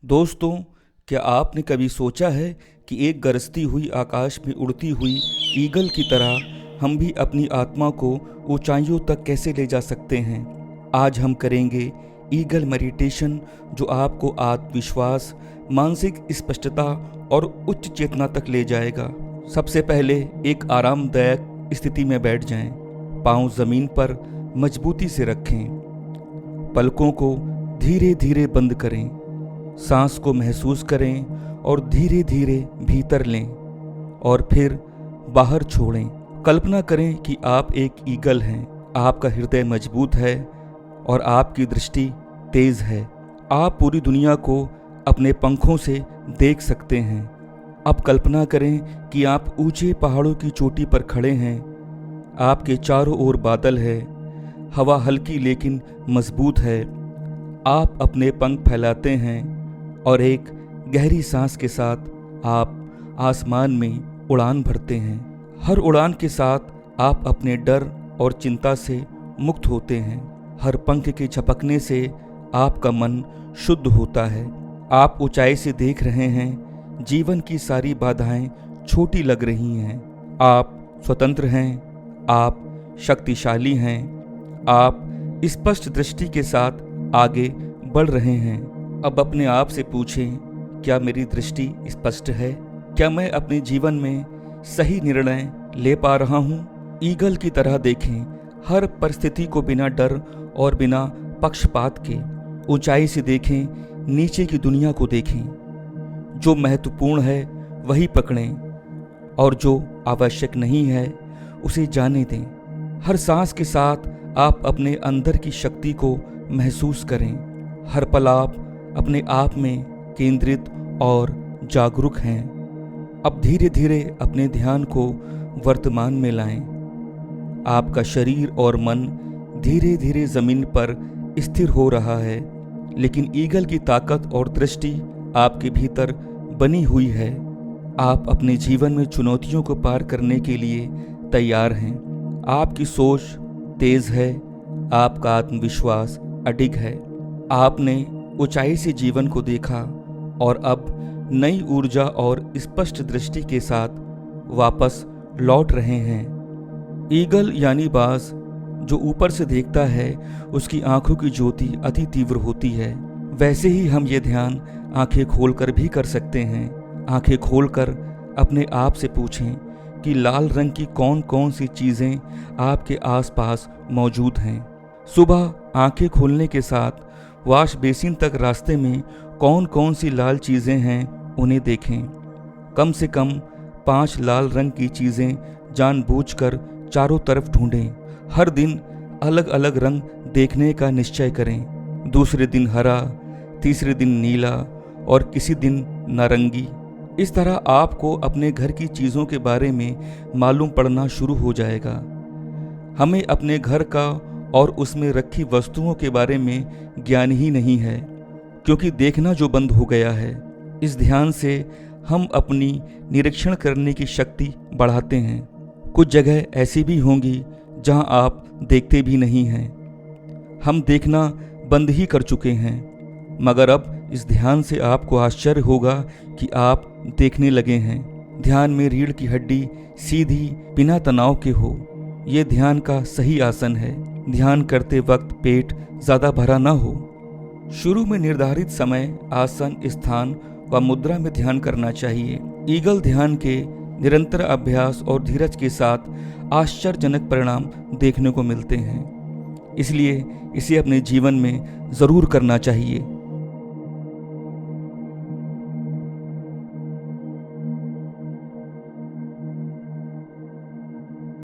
दोस्तों, क्या आपने कभी सोचा है कि एक गरजती हुई आकाश में उड़ती हुई ईगल की तरह हम भी अपनी आत्मा को ऊंचाइयों तक कैसे ले जा सकते हैं। आज हम करेंगे ईगल मेडिटेशन, जो आपको आत्मविश्वास, मानसिक स्पष्टता और उच्च चेतना तक ले जाएगा। सबसे पहले एक आरामदायक स्थिति में बैठ जाएं। पांव जमीन पर मजबूती से रखें। पलकों को धीरे धीरे बंद करें। सांस को महसूस करें और धीरे धीरे भीतर लें और फिर बाहर छोड़ें। कल्पना करें कि आप एक ईगल हैं। आपका हृदय मजबूत है और आपकी दृष्टि तेज है। आप पूरी दुनिया को अपने पंखों से देख सकते हैं। अब कल्पना करें कि आप ऊंचे पहाड़ों की चोटी पर खड़े हैं। आपके चारों ओर बादल है। हवा हल्की लेकिन मजबूत है। आप अपने पंख फैलाते हैं और एक गहरी सांस के साथ आप आसमान में उड़ान भरते हैं। हर उड़ान के साथ आप अपने डर और चिंता से मुक्त होते हैं। हर पंख के झपकने से आपका मन शुद्ध होता है। आप ऊंचाई से देख रहे हैं। जीवन की सारी बाधाएं छोटी लग रही हैं। आप स्वतंत्र हैं। आप शक्तिशाली हैं। आप स्पष्ट दृष्टि के साथ आगे बढ़ रहे हैं। अब अपने आप से पूछें, क्या मेरी दृष्टि स्पष्ट है? क्या मैं अपने जीवन में सही निर्णय ले पा रहा हूँ? ईगल की तरह देखें। हर परिस्थिति को बिना डर और बिना पक्षपात के ऊंचाई से देखें। नीचे की दुनिया को देखें। जो महत्वपूर्ण है वही पकड़ें और जो आवश्यक नहीं है उसे जाने दें। हर सांस के साथ आप अपने अंदर की शक्ति को महसूस करें। हर पल आप अपने आप में केंद्रित और जागरूक हैं। अब धीरे धीरे अपने ध्यान को वर्तमान में लाएं। आपका शरीर और मन धीरे धीरे जमीन पर स्थिर हो रहा है, लेकिन ईगल की ताकत और दृष्टि आपके भीतर बनी हुई है। आप अपने जीवन में चुनौतियों को पार करने के लिए तैयार हैं। आपकी सोच तेज है। आपका आत्मविश्वास अडिग है। आपने ऊंचाई से जीवन को देखा और अब नई ऊर्जा और स्पष्ट दृष्टि के साथ वापस लौट रहे हैं। ईगल यानी बाज जो ऊपर से देखता है, उसकी आंखों की ज्योति अति तीव्र होती है। वैसे ही हम ये ध्यान आंखें खोलकर भी कर सकते हैं। आंखें खोलकर अपने आप से पूछें कि लाल रंग की कौन कौन सी चीज़ें आपके आसपास मौजूद हैं। सुबह आंखें खोलने के साथ वॉश बेसिन तक रास्ते में कौन कौन सी लाल चीज़ें हैं उन्हें देखें। कम से कम 5 लाल रंग की चीज़ें जानबूझकर चारों तरफ ढूंढें। हर दिन अलग अलग रंग देखने का निश्चय करें। दूसरे दिन हरा, तीसरे दिन नीला और किसी दिन नारंगी। इस तरह आपको अपने घर की चीज़ों के बारे में मालूम पड़ना शुरू हो जाएगा। हमें अपने घर का और उसमें रखी वस्तुओं के बारे में ज्ञान ही नहीं है, क्योंकि देखना जो बंद हो गया है। इस ध्यान से हम अपनी निरीक्षण करने की शक्ति बढ़ाते हैं। कुछ जगह ऐसी भी होंगी जहां आप देखते भी नहीं हैं। हम देखना बंद ही कर चुके हैं, मगर अब इस ध्यान से आपको आश्चर्य होगा कि आप देखने लगे हैं। ध्यान में रीढ़ की हड्डी सीधी बिना तनाव के हो। ये ध्यान का सही आसन है। ध्यान करते वक्त पेट ज़्यादा भरा ना हो। शुरू में निर्धारित समय, आसन, स्थान व मुद्रा में ध्यान करना चाहिए। ईगल ध्यान के निरंतर अभ्यास और धीरज के साथ आश्चर्यजनक परिणाम देखने को मिलते हैं। इसलिए इसे अपने जीवन में ज़रूर करना चाहिए।